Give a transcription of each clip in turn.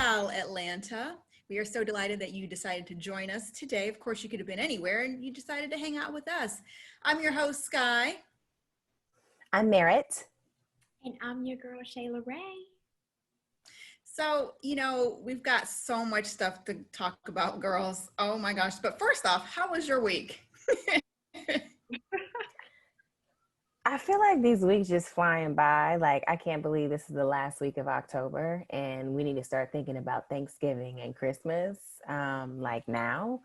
InStyle Atlanta. We are so delighted that you decided to join us today. Of course, you could have been anywhere and you decided to hang out with us. I'm your host, Sky. I'm Merritt. And I'm your girl, Shayla Ray. So, we've got so much stuff to talk about, girls. Oh my gosh. But first off, how was your week? I feel like these weeks just flying by. Like, I can't believe this is the last week of October and we need to start thinking about Thanksgiving and Christmas like now.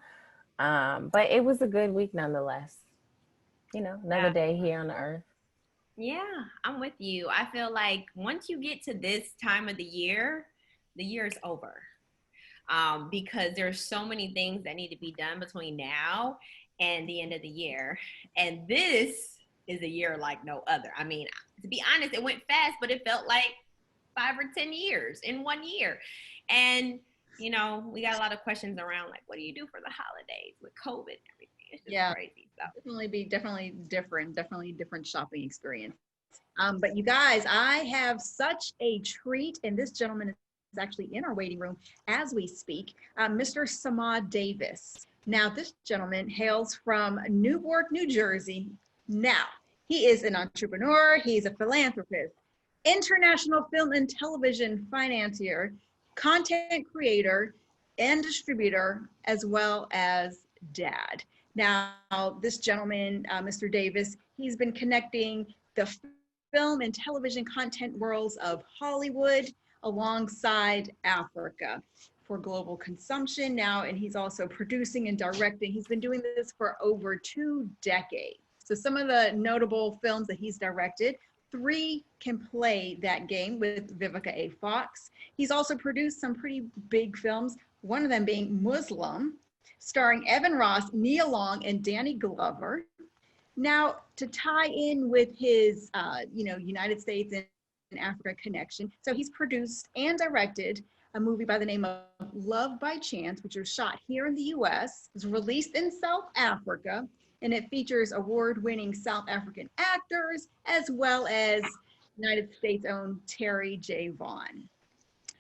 But it was a good week nonetheless. Another day here on the earth. Yeah, I'm with you. I feel like once you get to this time of the year is over. Because there's so many things that need to be done between now and the end of the year. And this is a year like no other. I mean, to be honest, it went fast, but it felt like 5 or 10 years in 1 year. And, we got a lot of questions around, like, what do you do for the holidays with COVID and everything? It's just crazy. So. Definitely different shopping experience. But you guys, I have such a treat, and this gentleman is actually in our waiting room as we speak, Mr. Samad Davis. Now, this gentleman hails from Newark, New Jersey. Now, he is an entrepreneur, he's a philanthropist, international film and television financier, content creator, and distributor, as well as dad. Now, this gentleman, Mr. Davis, he's been connecting the film and television content worlds of Hollywood alongside Africa for global consumption now, and he's also producing and directing. He's been doing this for over 2 decades. So some of the notable films that he's directed, 3 can play that game with Vivica A. Fox. He's also produced some pretty big films, one of them being Muslim, starring Evan Ross, Nia Long, and Danny Glover. Now, to tie in with his, United States and Africa connection, so he's produced and directed a movie by the name of Love by Chance, which was shot here in the U.S., was released in South Africa, and it features award-winning South African actors, as well as United States' own Terry J. Vaughn.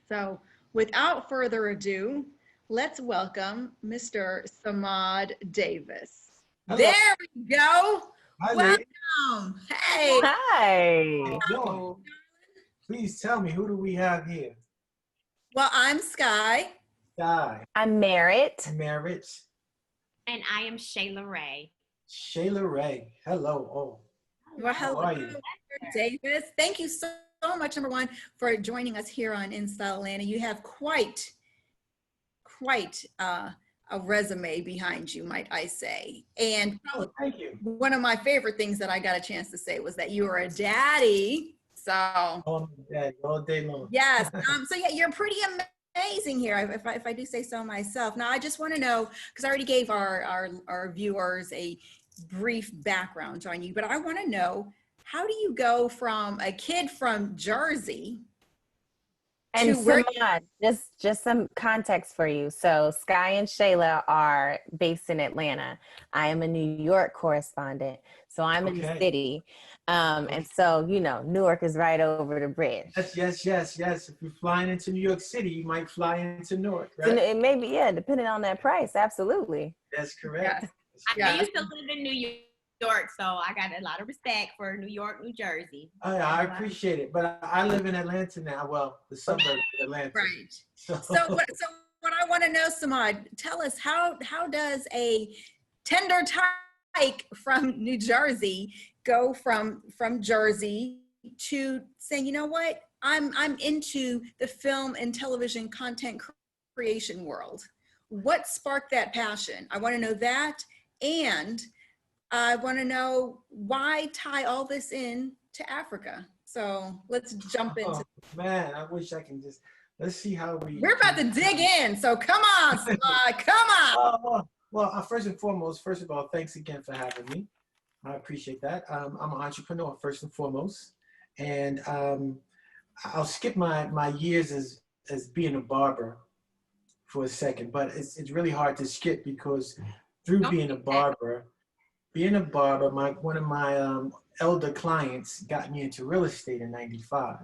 So without further ado, let's welcome Mr. Samad Davis. Hello. There we go. Hi, Welcome. Hey. Hi. Please tell me, who do we have here? Well, I'm Sky. Sky. I'm Merritt. Merritt. And I am Shayla Ray. Shayla Ray. Hello. Oh. Well, How hello, are you? Mr. Davis. Thank you so much, number one, for joining us here on InStyle Atlanta. You have quite a resume behind you, might I say. And Thank you. one of my favorite things that I got a chance to say was that you are a daddy. So Oh, daddy, all day long. yes. So yeah, you're pretty amazing here, if I do say so myself. Now, I just want to know, because I already gave our viewers a brief background on you, but I want to know, how do you go from a kid from Jersey And Samad, just some context for you. So Sky and Shayla are based in Atlanta. I am a New York correspondent, so I'm in the city. And so, Newark is right over the bridge. Yes. If you're flying into New York City, you might fly into Newark, right? It may be, depending on that price. Absolutely. That's correct. I used to live in New York, so I got a lot of respect for New York, New Jersey. I appreciate it, but I live in Atlanta now. Well, the suburb of Atlanta. Right. So what I want to know, Samad, tell us, how does a tender tyke from New Jersey go from Jersey to saying, you know what, I'm into the film and television content creation world? What sparked that passion? I want to know that, and I want to know why tie all this in to Africa. So let's jump into. Man, I wish I can let's see how We're about to dig in. So come on, Samad, come on. Well, first of all, thanks again for having me. I appreciate that. I'm an entrepreneur first and foremost, and I'll skip my years as being a barber for a second, but it's really hard to skip because through being a barber, one of my elder clients got me into real estate in '95.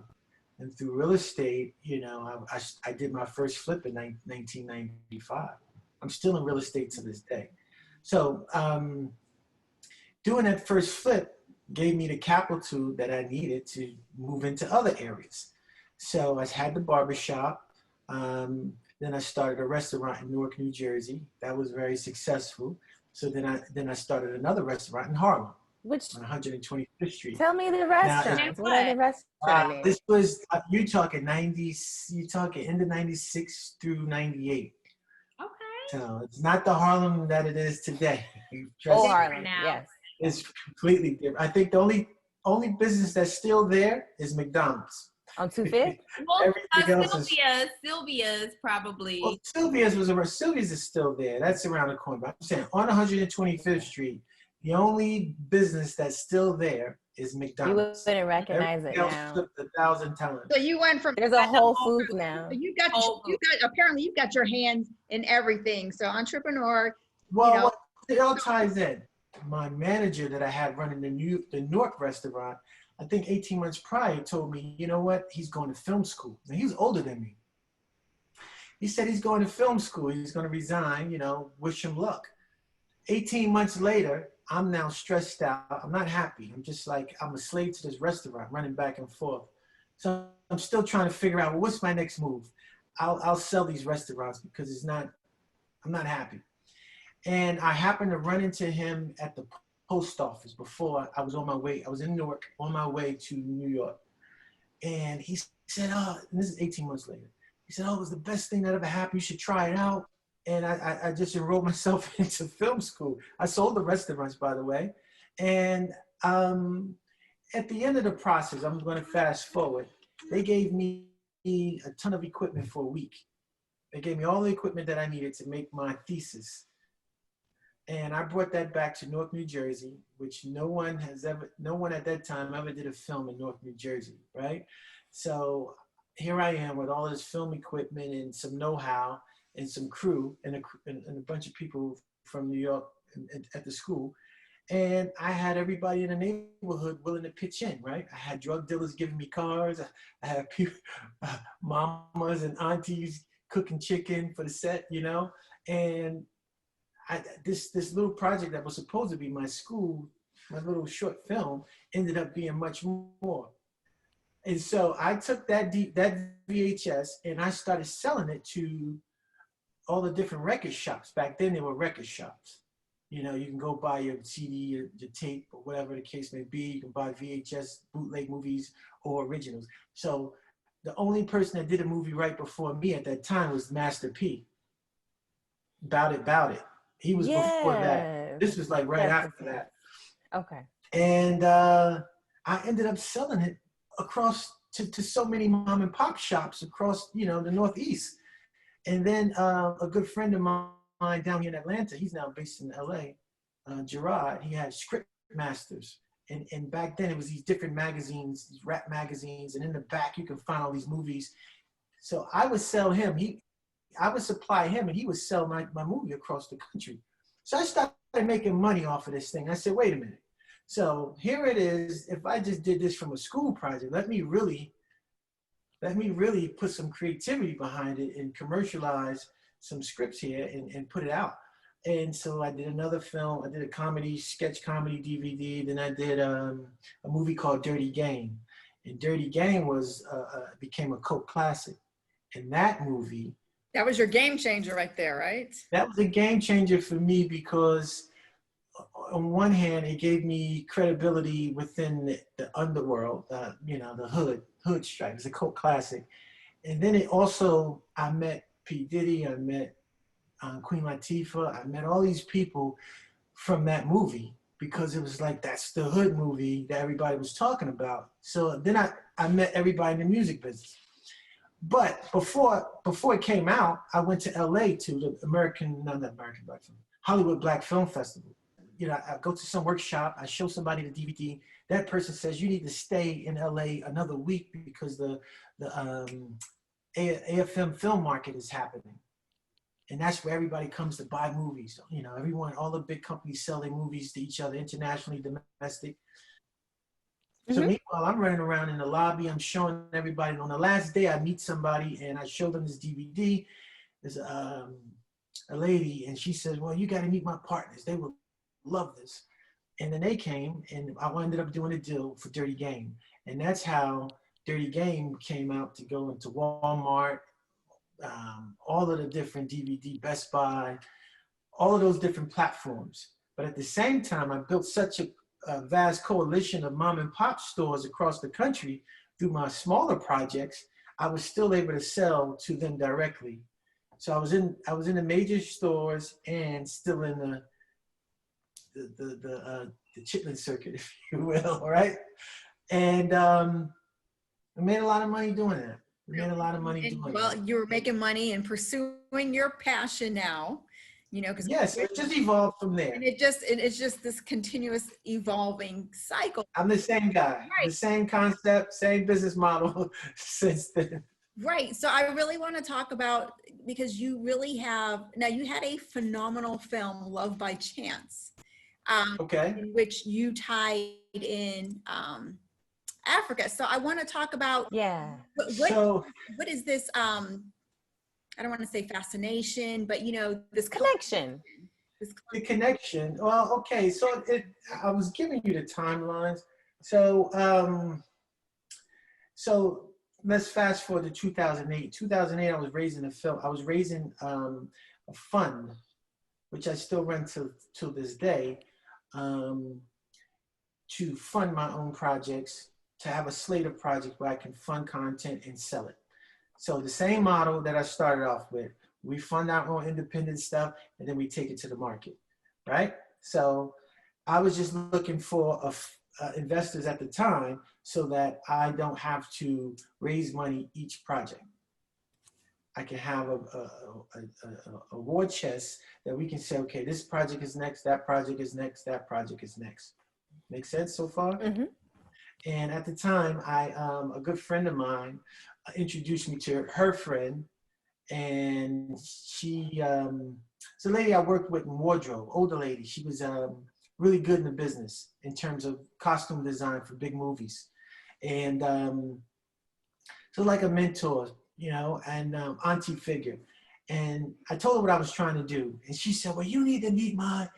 And through real estate, you know, I did my first flip in 1995. I'm still in real estate to this day. So doing that first flip gave me the capital that I needed to move into other areas. So I had the barbershop. Then I started a restaurant in Newark, New Jersey. That was very successful. So then I started another restaurant in Harlem Which, on 125th Street. tell me the Now, restaurants. What are the restaurant names? this was you talking 90. You talking into 96 through 98. Okay. So it's not the Harlem that it is today. Oh, Trust me. Harlem. now. Yes. It's completely different. I think the only business that's still there is McDonald's. On 25th? Well, Everything else is. Sylvia's probably. Well, Sylvia's is still there. That's around the corner. But I'm saying on 125th Street, the only business that's still there is You McDonald's. wouldn't recognize it Everything else now. flipped 1,000 times. So you went from, There's a Whole Foods now. you got, apparently you've got your hands in everything. So entrepreneur, Well, you know. it all ties in. My manager that I had running the Newark restaurant, I think 18 months prior, told me, you know what? He's going to film school. Now, he was older than me. He said he's going to film school. He's going to resign, you know, wish him luck. 18 months later, I'm now stressed out. I'm not happy. I'm just like, I'm a slave to this restaurant, running back and forth. So I'm still trying to figure out, well, what's my next move? I'll sell these restaurants because I'm not happy. And I happened to run into him at the post office before I was on my way. I was in Newark on my way to New York. And he said, oh, and this is 18 months later. He said, oh, it was the best thing that ever happened. You should try it out. And I just enrolled myself into film school. I sold the restaurants, by the way. And at the end of the process, I'm going to fast forward. They gave me a ton of equipment for a week. They gave me all the equipment that I needed to make my thesis. And I brought that back to Newark, New Jersey, which no one at that time ever did a film in Newark, New Jersey, right? So here I am with all this film equipment and some know-how and some crew and a bunch of people from New York at the school. And I had everybody in the neighborhood willing to pitch in, right? I had drug dealers giving me cars. I had people, mamas and aunties cooking chicken for the set, you know? And this little project that was supposed to be my school, my little short film, ended up being much more. And so I took that VHS and I started selling it to all the different record shops. Back then, there were record shops. You know, you can go buy your CD, your tape, or whatever the case may be. You can buy VHS, bootleg movies, or originals. So the only person that did a movie right before me at that time was Master P. Bout It. He was before that. This was like right after that. Okay. And I ended up selling it across to so many mom and pop shops across, you know, the Northeast. And then a good friend of mine down here in Atlanta, he's now based in LA, Gerard, he had Script Masters. And back then it was these different magazines, these rap magazines, and in the back you can find all these movies. So I would sell him, I would supply him and he would sell my movie across the country. So I started making money off of this thing. I said, wait a minute. So here it is. If I just did this from a school project, let me really put some creativity behind it and commercialize some scripts here and put it out. And so I did another film. I did a sketch comedy DVD. Then I did a movie called Dirty Game. And Dirty Game became a cult classic. And that movie, That was your game changer right there, right? that was a game changer for me because on one hand, it gave me credibility within the underworld, you know, the hood stripe. It's a cult classic. And then it also, I met P. Diddy, I met Queen Latifah, I met all these people from that movie because it was like, that's the hood movie that everybody was talking about. So then I met everybody in the music business. But before it came out, I went to LA to the Hollywood Black Film Festival. You know, I go to some workshop, I show somebody the DVD. That person says, you need to stay in LA another week because the AFM film market is happening. And that's where everybody comes to buy movies. You know, all the big companies sell their movies to each other, internationally, domestic. So meanwhile, I'm running around in the lobby. I'm showing everybody. And on the last day, I meet somebody and I show them this DVD. There's a lady, and she says, "Well, you got to meet my partners. They will love this." And then they came, and I ended up doing a deal for Dirty Game, and that's how Dirty Game came out to go into Walmart, all of the different DVD, Best Buy, all of those different platforms. But at the same time, I built such a vast coalition of mom and pop stores across the country through my smaller projects. I was still able to sell to them directly. So I was in the major stores and still in the chitlin circuit, if you will, right? And I made a lot of money doing that. We made a lot of money doing Well, that. you're making money and pursuing your passion now, you know, because Yes, it just evolved from there. and it's just this continuous evolving cycle. I'm the same guy, Right. the same concept, same business model since then. Right. So I really want to talk about, because you really have, now you had a phenomenal film, Love by Chance, Okay. in which you tied in Africa. So I want to talk about So what is this, I don't want to say fascination, but you know, this Connection. the connection. Well, okay. So I was giving you the timelines. So so let's fast forward to 2008. 2008, I was raising a fund, which I still run till this day, to fund my own projects, to have a slate of projects where I can fund content and sell it. So the same model that I started off with, we fund our own independent stuff and then we take it to the market, right? So I was just looking for investors at the time so that I don't have to raise money each project. I can have a war chest that we can say, okay, this project is next, that project is next, that project is next. Make sense so far? Mm-hmm. And at the time, a good friend of mine introduced me to her friend, and she, it's a lady I worked with in wardrobe, older lady. She was really good in the business in terms of costume design for big movies, and so like a mentor, you know, and auntie figure. And I told her what I was trying to do, and she said, "Well, you need to meet my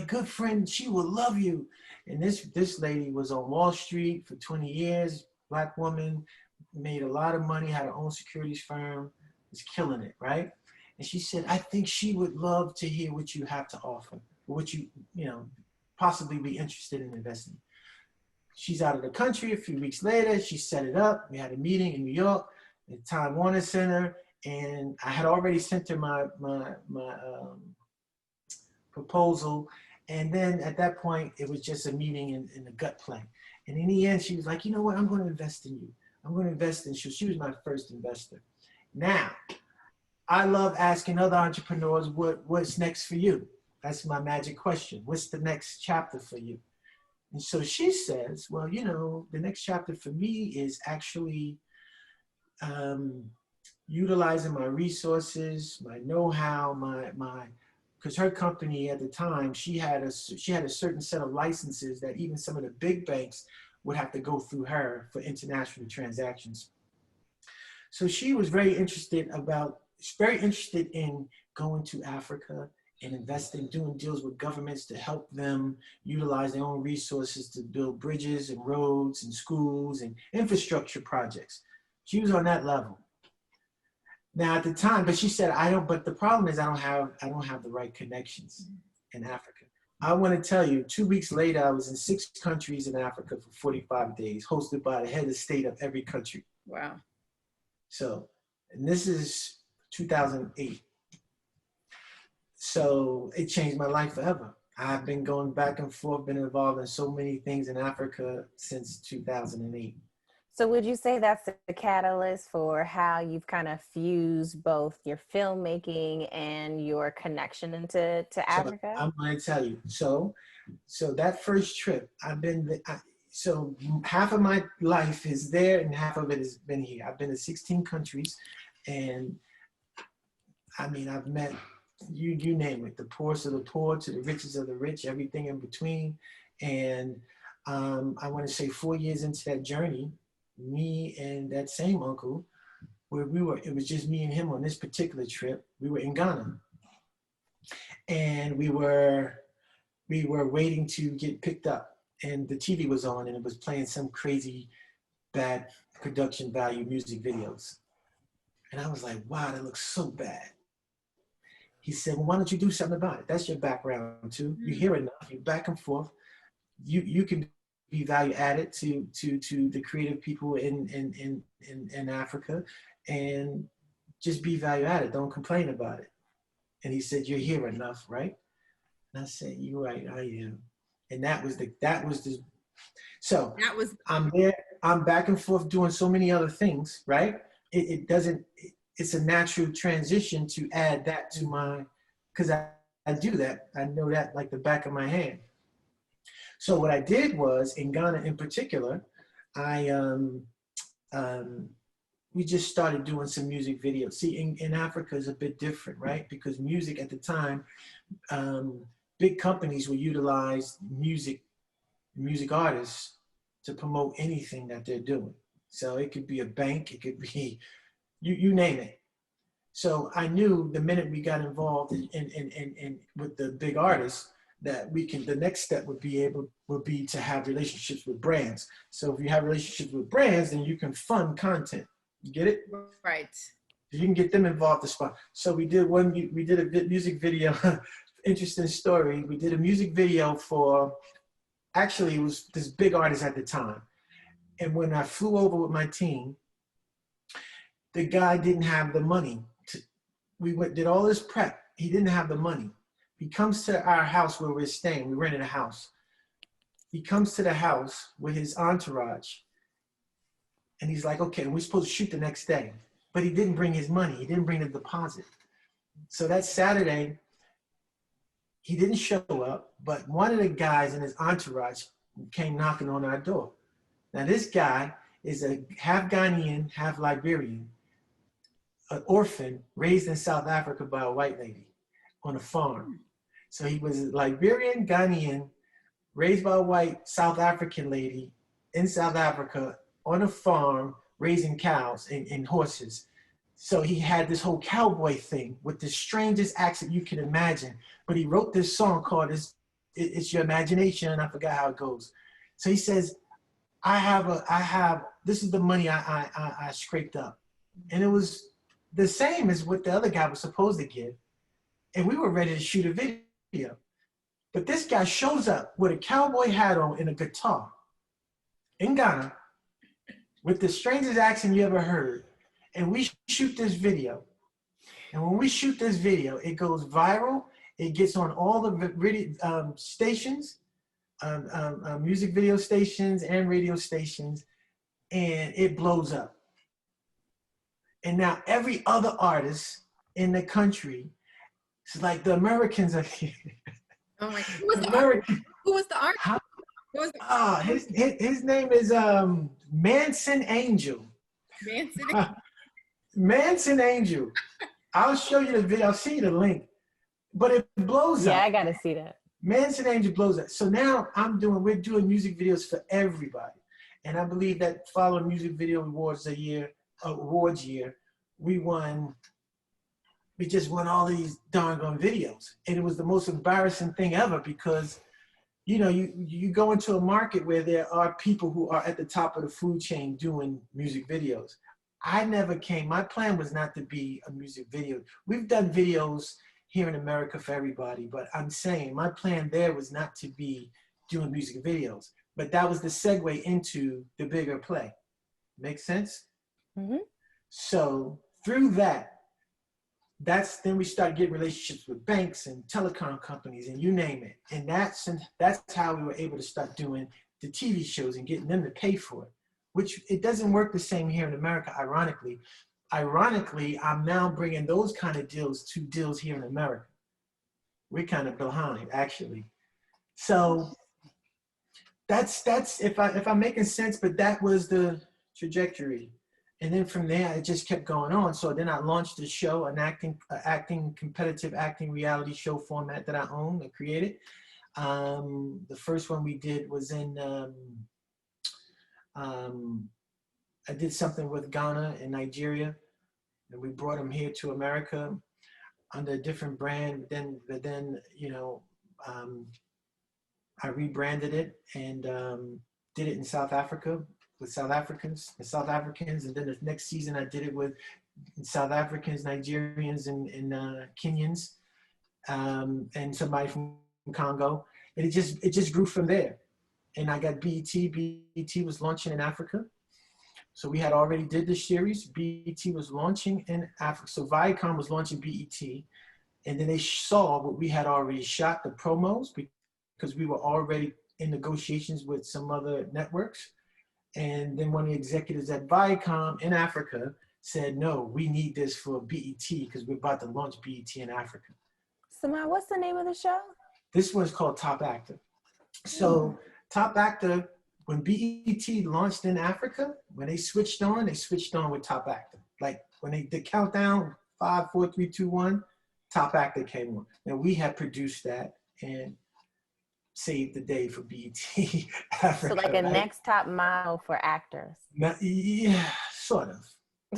good friend. She will love you." And this lady was on Wall Street for 20 years, Black woman, made a lot of money, had her own securities firm, was killing it, right? And she said, "I think she would love to hear what you have to offer, what you know, possibly be interested in investing." She's out of the country. A few weeks later, she set it up. We had a meeting in New York at Time Warner Center, and I had already sent her my proposal. And then at that point, it was just a meeting in the gut play. And in the end, she was like, "You know what? I'm going to invest in you. I'm going to invest in you." She was my first investor. Now, I love asking other entrepreneurs, what's next for you? That's my magic question. What's the next chapter for you? And so she says, "Well, you know, the next chapter for me is actually utilizing my resources, my know-how, because her company at the time, she had a certain set of licenses that even some of the big banks would have to go through her for international transactions." So she was very interested in going to Africa and investing, doing deals with governments to help them utilize their own resources to build bridges and roads and schools and infrastructure projects. She was on that level. Now at the time, but she said, but the problem is I don't have the right connections in Africa. I want to tell you, 2 weeks later, I was in 6 countries in Africa for 45 days, hosted by the head of state of every country. Wow. So, and this is 2008. So it changed my life forever. I've been going back and forth, been involved in so many things in Africa since 2008. So would you say that's the catalyst for how you've kind of fused both your filmmaking and your connection into Africa? I'm going to tell you. So that first trip, so half of my life is there and half of it has been here. I've been to 16 countries, and I mean, I've met you name it, the poorest of the poor to the richest of the rich, everything in between. And I want to say 4 years into that journey, me and that same uncle, where it was just me and him on this particular trip. We were in Ghana, and we were waiting to get picked up, and the TV was on, and it was playing some crazy bad production value music videos. And I was like, wow, that looks so bad. He said, well, why don't you do something about it? That's your background too. You hear enough, you back and forth. You can be value added to the creative people in Africa, and just be value added. Don't complain about it. And he said, you're here enough, right? And I said, you're right, I am. And that was the so That was I'm there, I'm back and forth doing so many other things, right? It's a natural transition to add that to my, because I do that. I know that like the back of my hand. So what I did was, in Ghana in particular, we just started doing some music videos. See, in Africa is a bit different, right? Because music at the time, big companies will utilize music artists to promote anything that they're doing. So it could be a bank, it could be, you name it. So I knew the minute we got involved in with the big artists, that the next step would be to have relationships with brands. So if you have relationships with brands, then you can fund content. You get it? right. You can get them involved as well. So we did a music video, interesting story. We did a music video for, actually it was this big artist at the time. And when I flew over with my team, the guy didn't have the money. Did all this prep. He didn't have the money. He comes to our house where we're staying. We rented a house. He comes to the house with his entourage. And he's like, okay, we're supposed to shoot the next day. But he didn't bring his money. He didn't bring the deposit. So that Saturday, he didn't show up, but one of the guys in his entourage came knocking on our door. Now this guy is a half Ghanaian, half Liberian, an orphan raised in South Africa by a white lady on a farm. So he was a Liberian, Ghanaian, raised by a white South African lady in South Africa on a farm, raising cows and horses. So he had this whole cowboy thing with the strangest accent you can imagine. But he wrote this song called It's Your Imagination. I forgot how it goes. So he says, this is the money I scraped up. And it was the same as what the other guy was supposed to give. And we were ready to shoot a video. But this guy shows up with a cowboy hat on and a guitar in Ghana with the strangest accent you ever heard. And we shoot this video. And when we shoot this video, it goes viral. It gets on all the stations, music video stations and radio stations, and it blows up. And now every other artist in the country, it's like the Americans are here. Oh my, who was the artist? Who was the artist? His name is Manson Angel. Manson. Manson Angel. I'll show you the video. I'll see you the link. But it blows up. Yeah, I gotta see that. Manson Angel blows up. So now we're doing music videos for everybody. And I believe that following Music Video Awards year, we just won all these doggone videos. And it was the most embarrassing thing ever because, you know, you go into a market where there are people who are at the top of the food chain doing music videos. My plan was not to be a music video. We've done videos here in America for everybody, but I'm saying my plan there was not to be doing music videos, but that was the segue into the bigger play. Make sense? Mm-hmm. So through then we started getting relationships with banks and telecom companies and you name it. And that's how we were able to start doing the TV shows and getting them to pay for it, which it doesn't work the same here in America, ironically. Ironically, I'm now bringing those kind of deals to deals here in America. We're kind of behind, actually. So that's if I'm making sense, but that was the trajectory. And then from there, it just kept going on. So then I launched a show, an competitive acting reality show format that I own and created. The first one we did was in, I did something with Ghana and Nigeria, and we brought them here to America under a different brand. But then, I rebranded it and did it in South Africa with South Africans, and then the next season I did it with South Africans, Nigerians, and Kenyans, and somebody from Congo, and it just grew from there. And I got BET. BET was launching in Africa, so we had already did the series. BET was launching in Africa, so Viacom was launching BET, and then they saw what we had already shot, the promos, because we were already in negotiations with some other networks. And then one of the executives at Viacom in Africa said, no, we need this for BET because we're about to launch BET in Africa. Samad, what's the name of the show? This one's called Top Actor. So Top Actor, when BET launched in Africa, when they switched on with Top Actor. Like when they did countdown, 5, 4, 3, 2, 1, Top Actor came on. And we had produced that and saved the day for BET Africa. So like a next top model for actors. Yeah, sort of.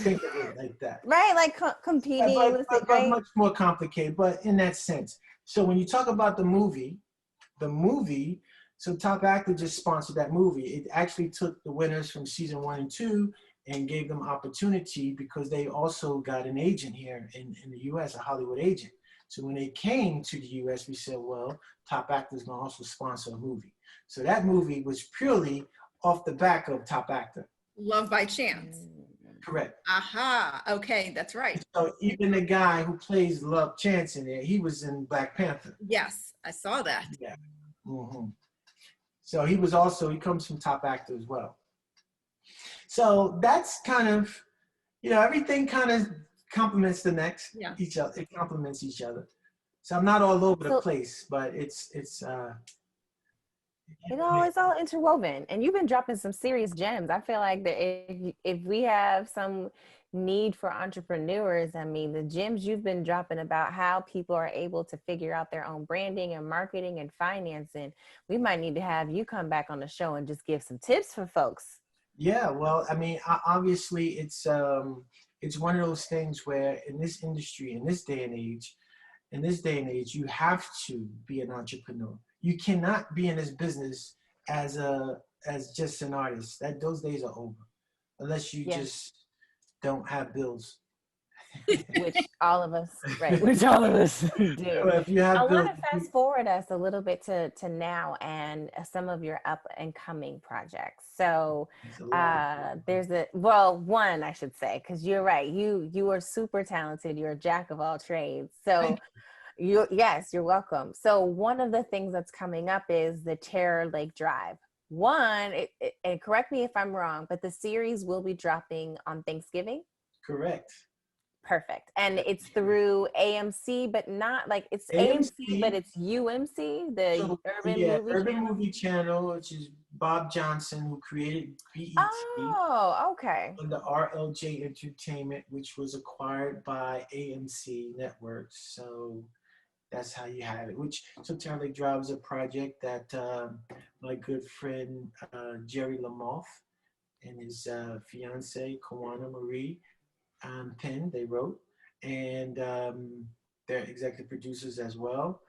Think of it like that. Right, like competing with it, right? Much more complicated, but in that sense. So when you talk about the movie, so Top Actor just sponsored that movie. It actually took the winners from season 1 and 2 and gave them opportunity because they also got an agent here in the US, a Hollywood agent. So when they came to the US, we said, well, Top Actor is going to also sponsor a movie. So that movie was purely off the back of Top Actor. Love by Chance. Correct. Aha. Okay, that's right. So even the guy who plays Love Chance in there, he was in Black Panther. Yes, I saw that. Yeah. Mm-hmm. So he comes from Top Actor as well. So that's kind of, everything kind of complements each other. It complements each other. So I'm not all over the place, but it's all interwoven, and you've been dropping some serious gems. I feel like that if we have some need for entrepreneurs, I mean, the gems you've been dropping about how people are able to figure out their own branding and marketing and financing, we might need to have you come back on the show and just give some tips for folks. Yeah, well, I mean, obviously it's one of those things where in this industry, in this day and age, you have to be an entrepreneur. You cannot be in this business as just an artist. Those days are over, unless you just don't have bills. Which all of us do. If you have I bills, want to fast forward us a little bit to now and some of your up and coming projects. So there's one I should say, because you're right. You are super talented. You're a jack of all trades. So you're welcome. So one of the things that's coming up is the Terror Lake Drive. And correct me if I'm wrong, but the series will be dropping on Thanksgiving. Correct. Perfect. And it's through AMC, but not like it's AMC, but it's UMC, the Urban Movie Channel, which is Bob Johnson, who created BET. Oh, okay. And the RLJ Entertainment, which was acquired by AMC Networks. So that's how you have it. So Terror Lake Drive is a project that my good friend Jerry Lamoth and his fiance, Kawana Marie, Penn, they wrote, and they're executive producers as well.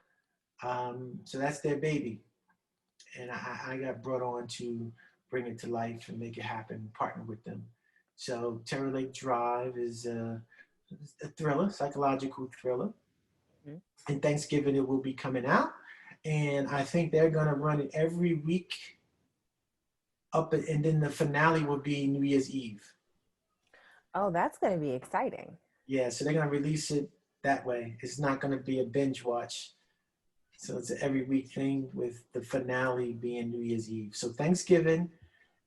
So that's their baby. And I got brought on to bring it to life and make it happen, partner with them. So Terror Lake Drive is a thriller, psychological thriller. Mm-hmm. And Thanksgiving it will be coming out. And I think they're going to run it every week and then the finale will be New Year's Eve. Oh, that's going to be exciting. Yeah, so they're going to release it that way. It's not going to be a binge watch. So it's an every week thing with the finale being New Year's Eve. So Thanksgiving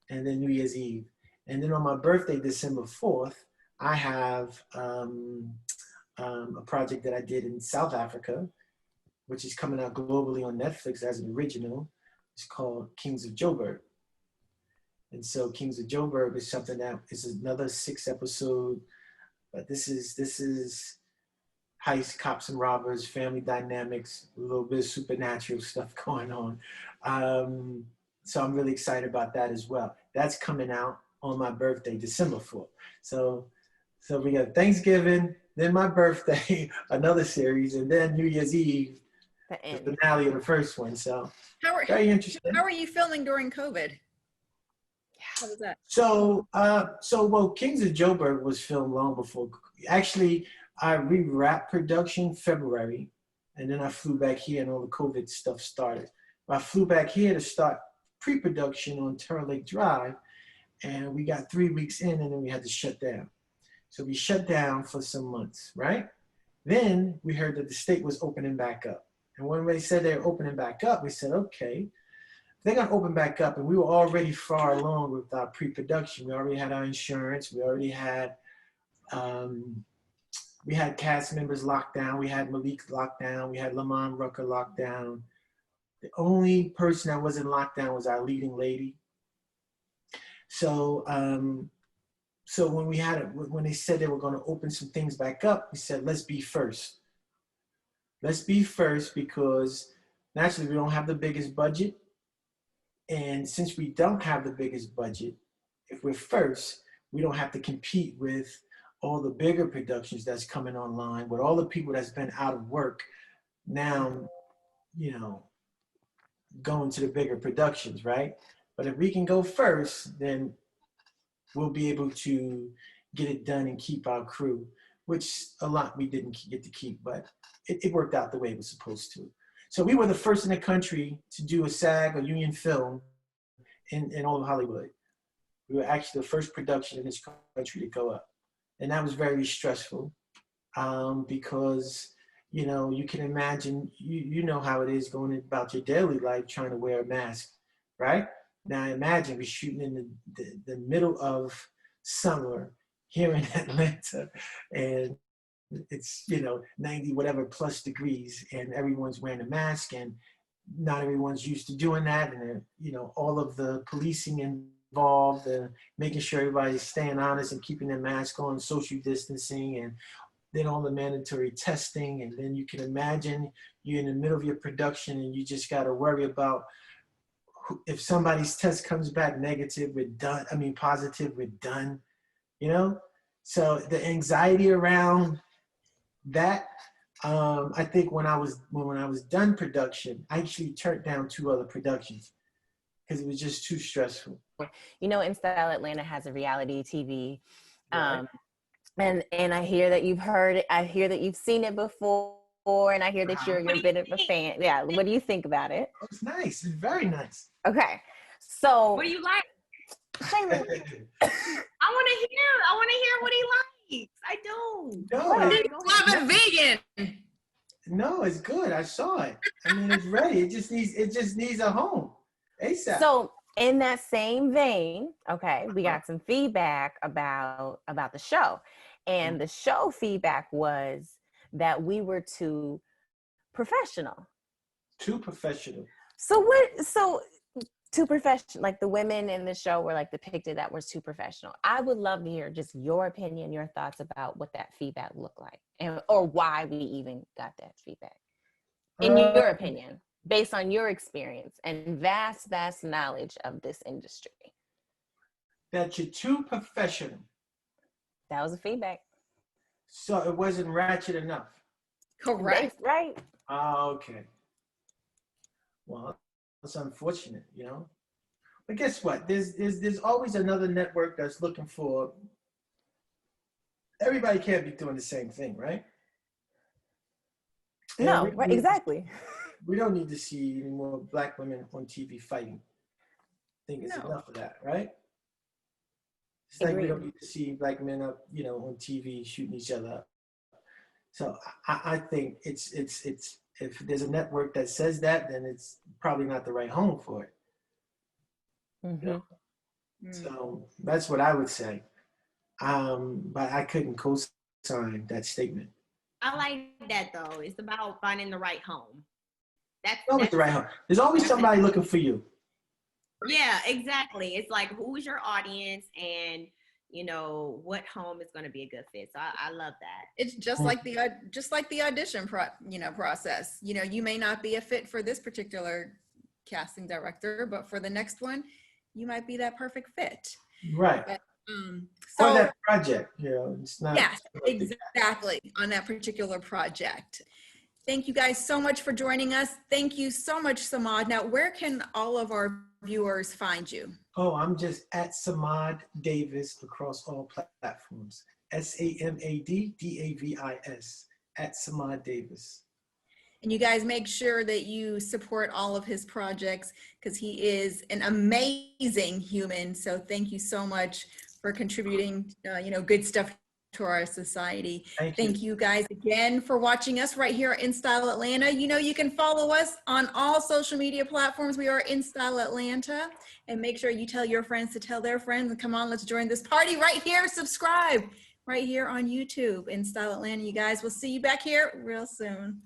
and then New Year's Eve. And then on my birthday, December 4th, I have a project that I did in South Africa, which is coming out globally on Netflix as an original. It's called Kings of Joburg. And so Kings of Joburg is something that is another 6 episode, but this is heist, cops and robbers, family dynamics, a little bit of supernatural stuff going on. So I'm really excited about that as well. That's coming out on my birthday, December 4th. So we got Thanksgiving, then my birthday, another series, and then New Year's Eve, the finale of the first one. So very interesting. How are you filming during COVID? How was that? So well, Kings of Joburg was filmed long before. Actually, I rewrapped production February, and then I flew back here, and all the COVID stuff started. I flew back here to start pre-production on Turtle Lake Drive, and we got 3 weeks in, and then we had to shut down. So we shut down for some months, right? Then we heard that the state was opening back up. And when they said they were opening back up, we said, okay, they're gonna open back up. And we were already far along with our pre-production. We already had our insurance. We already had, we had cast members locked down. We had Malik locked down. We had Lamont Rucker locked down. The only person that wasn't locked down was our leading lady. So, so when they said they were going to open some things back up, we said, let's be first. Let's be first because naturally we don't have the biggest budget. And since we don't have the biggest budget, if we're first, we don't have to compete with all the bigger productions that's coming online, with all the people that's been out of work now, you know, going to the bigger productions, right? But if we can go first, then we'll be able to get it done and keep our crew, which a lot we didn't get to keep, but it worked out the way it was supposed to. So we were the first in the country to do a SAG or union film in all of Hollywood. We were actually the first production in this country to go up. And that was very stressful because, you know, you can imagine, you know how it is going about your daily life trying to wear a mask, right? Now imagine we're shooting in the middle of summer here in Atlanta, and it's, you know, 90 whatever plus degrees, and everyone's wearing a mask, and not everyone's used to doing that, and you know, all of the policing involved, making sure everybody's staying honest and keeping their mask on, social distancing, and then all the mandatory testing, and then you can imagine you're in the middle of your production and you just got to worry about if somebody's test comes back negative, we're done. I mean, positive, we're done, you know? So the anxiety around that, I think when I was done production, I actually turned down 2 other productions because it was just too stressful. You know, In Style Atlanta has a reality TV, Right. and I hear that you've heard it. I hear that you've seen it before, and I hear that you're a bit of a fan. Yeah, what do you think about it? Oh, it's nice. It's very nice. Okay, so What do you like? Shayla, I want to hear what he likes. I don't. No, Love it vegan. no, it's good. I saw it. I mean, it's ready. It just needs a home ASAP. So in that same vein, okay, we got some feedback about the show, and the show feedback was that we were too professional. Too professional. So too professional, like the women in the show were like depicted that was too professional. I would love to hear just your opinion, your thoughts about what that feedback looked like, or why we even got that feedback. In your opinion, based on your experience and vast knowledge of this industry. That you're too professional. That was the feedback. So it wasn't ratchet enough. Correct. Right. Oh, okay. Well, that's unfortunate, you know. But guess what? There's always another network that's looking for. Everybody can't be doing the same thing, right? No, right, exactly. We don't need to see any more Black women on TV fighting. I think it's enough of that, right? It's like we don't need to see Black men up, you know, on TV shooting each other up. So I think it's if there's a network that says that, then it's probably not the right home for it. Mm-hmm. You know? So that's what I would say. But I couldn't co-sign that statement. I like that though. It's about finding the right home. That's Always the right home. There's always somebody looking for you. Yeah, exactly. It's like, who's your audience, and you know, what home is going to be a good fit. So I love that. It's just like the audition process. You know, you may not be a fit for this particular casting director, but for the next one, you might be that perfect fit. Right. But, On so that project, you know, it's not. yes, exactly, on that particular project. Thank you guys so much for joining us. Thank you so much, Samad. Now, where can all of our viewers find you? Oh, I'm just at Samad Davis across all platforms. SAMADDAVIS at Samad Davis. And you guys make sure that you support all of his projects because he is an amazing human. So thank you so much for contributing, good stuff to our society. Thank you guys again for watching us right here in Style Atlanta. You know, you can follow us on all social media platforms. We are in Style Atlanta, and make sure you tell your friends to tell their friends, and come on, let's join this party right here. Subscribe right here on YouTube in Style Atlanta. You guys, we'll see you back here real soon.